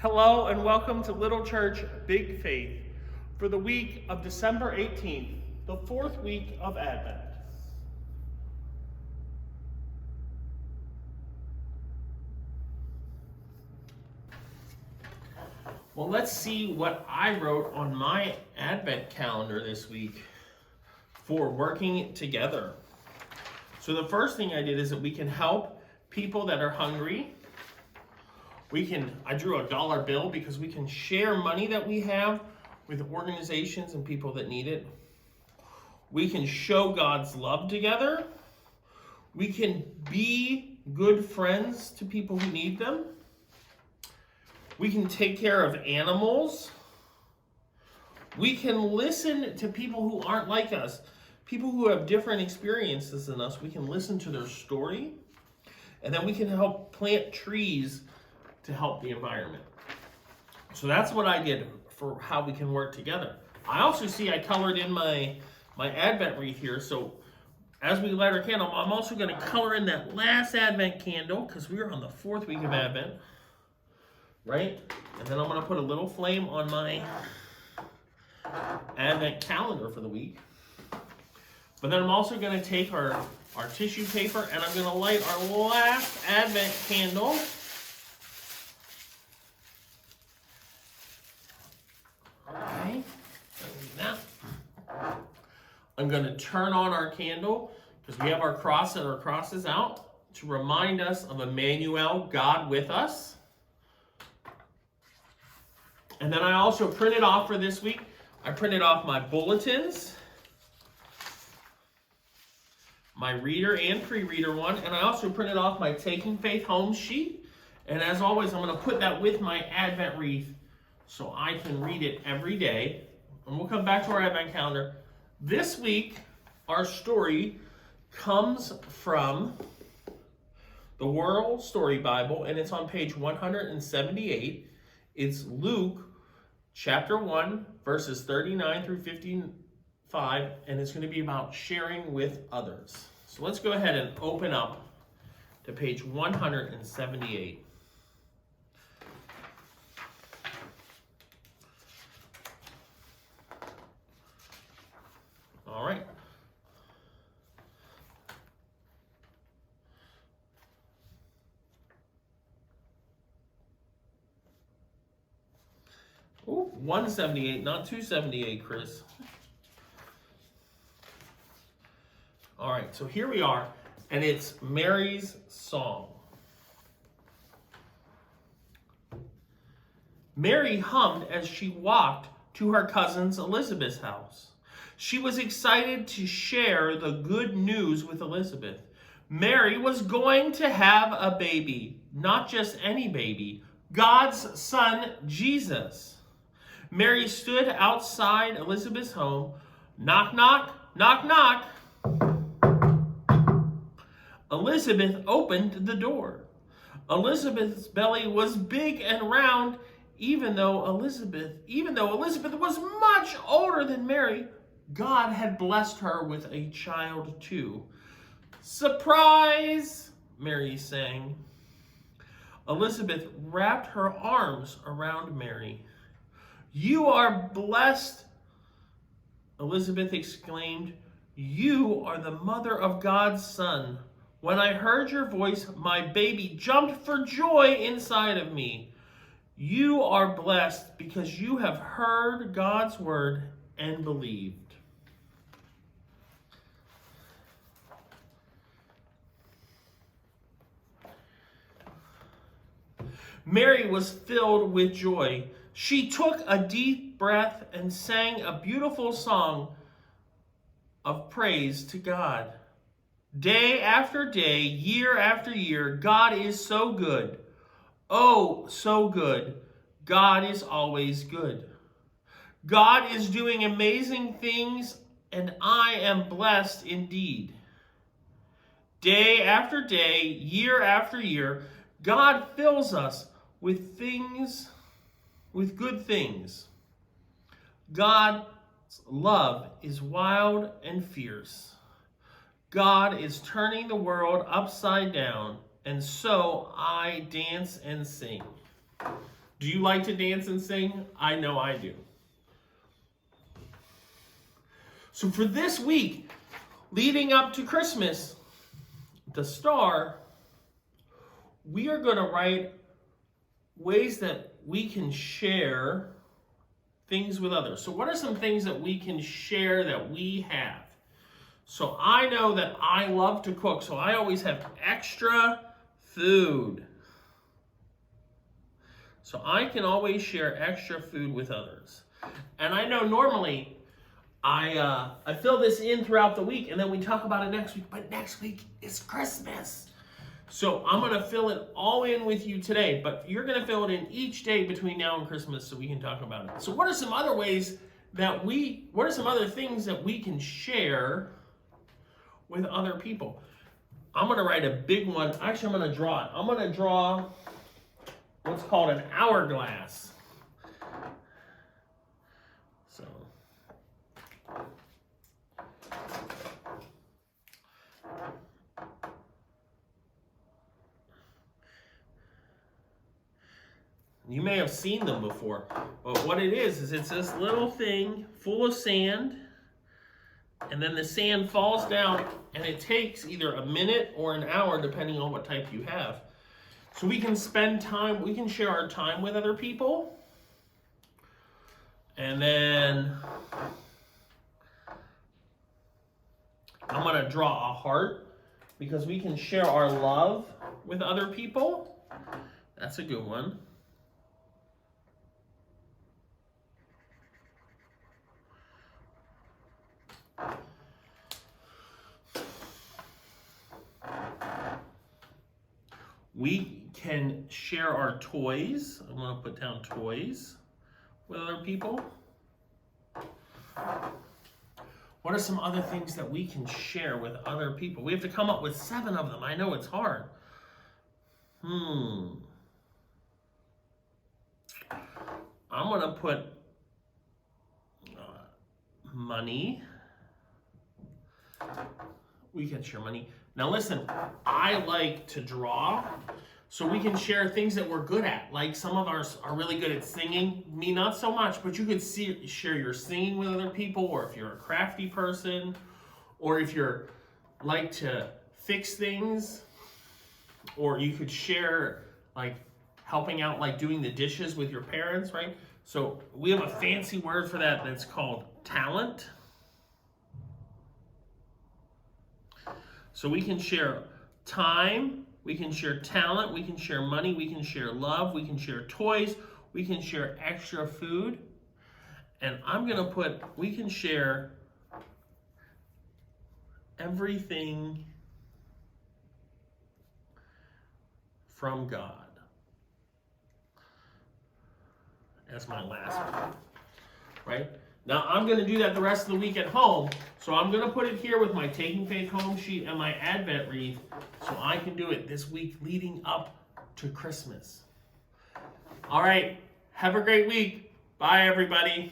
Hello and welcome to Little Church Big Faith for the week of December 18th, the fourth week of Advent. Well, let's see what I wrote on my Advent calendar this week for working together. So the first thing I did is that we can help people that are hungry. I drew a dollar bill because we can share money that we have with organizations and people that need it. We can show God's love together. We can be good friends to people who need them. We can take care of animals. We can listen to people who aren't like us, people who have different experiences than us. We can listen to their story, and then we can help plant trees to help the environment. So that's what I did for how we can work together. I also see I colored in my Advent wreath here. So as we light our candle, I'm also going to color in that last Advent candle because we are on the fourth week of Advent, right? And then I'm going to put a little flame on my Advent calendar for the week. But then I'm also going to take our tissue paper and I'm going to light our last Advent candle. I'm going to turn on our candle because we have our cross and our crosses out to remind us of Emmanuel, God with us. And then I also printed off for this week, I printed off my bulletins, my reader and pre-reader one, and I also printed off my Taking Faith Home sheet. And as always, I'm going to put that with my Advent wreath so I can read it every day. And we'll come back to our Advent calendar. This week, our story comes from the World Story Bible, and it's on page 178. It's Luke chapter 1, verses 39 through 55, and it's going to be about sharing with others. So let's go ahead and open up to page 178. All right. Ooh, 178, not 278, Chris. All right, so here we are, and it's Mary's song. Mary hummed as she walked to her cousin Elizabeth's house. She was excited to share the good news with Elizabeth. Mary was going to have a baby, not just any baby, God's son, Jesus. Mary stood outside Elizabeth's home. Knock, knock, knock, knock. Elizabeth opened the door. Elizabeth's belly was big and round, even though Elizabeth was much older than Mary. God had blessed her with a child too. Surprise, Mary sang. Elizabeth wrapped her arms around Mary. You are blessed, Elizabeth exclaimed. You are the mother of God's son. When I heard your voice, my baby jumped for joy inside of me. You are blessed because you have heard God's word and believed. Mary was filled with joy. She took a deep breath and sang a beautiful song of praise to God. Day after day, year after year, God is so good. Oh, so good. God is always good. God is doing amazing things, and I am blessed indeed. Day after day, year after year, God fills us with good things. God's love is wild and fierce. God is turning the world upside down, and so I dance and sing. Do you like to dance and sing? I know I do. So for this week, leading up to Christmas, the star, we are going to write ways that we can share things with others. So what are some things that we can share that we have? So I know that I love to cook, so I always have extra food. So I can always share extra food with others. And I know normally I fill this in throughout the week, and then we talk about it next week, but next week is Christmas. So I'm going to fill it all in with you today, but you're going to fill it in each day between now and Christmas so we can talk about it. So what are some other ways that what are some other things that we can share with other people? I'm going to write a big one. Actually, I'm going to draw it. I'm going to draw what's called an hourglass. So you may have seen them before, but what it is it's this little thing full of sand, and then the sand falls down, and it takes either a minute or an hour, depending on what type you have. So we can spend time, we can share our time with other people, and then I'm going to draw a heart, because we can share our love with other people. That's a good one. We can share our toys. I'm going to put down toys with other people. What are some other things that we can share with other people? We have to come up with 7 of them. I know it's hard. I'm going to put money. We can share money. Now listen, I like to draw, so we can share things that we're good at. Like some of us are really good at singing, me not so much, but you could share your singing with other people, or if you're a crafty person, or if you're like to fix things, or you could share like helping out, like doing the dishes with your parents, right? So we have a fancy word for that that's called talent. So we can share time, we can share talent, we can share money, we can share love, we can share toys, we can share extra food. And I'm going to put, we can share everything from God as my last one, right? Now, I'm going to do that the rest of the week at home, so I'm going to put it here with my Taking Faith home sheet and my Advent wreath, so I can do it this week leading up to Christmas. All right, have a great week. Bye, everybody.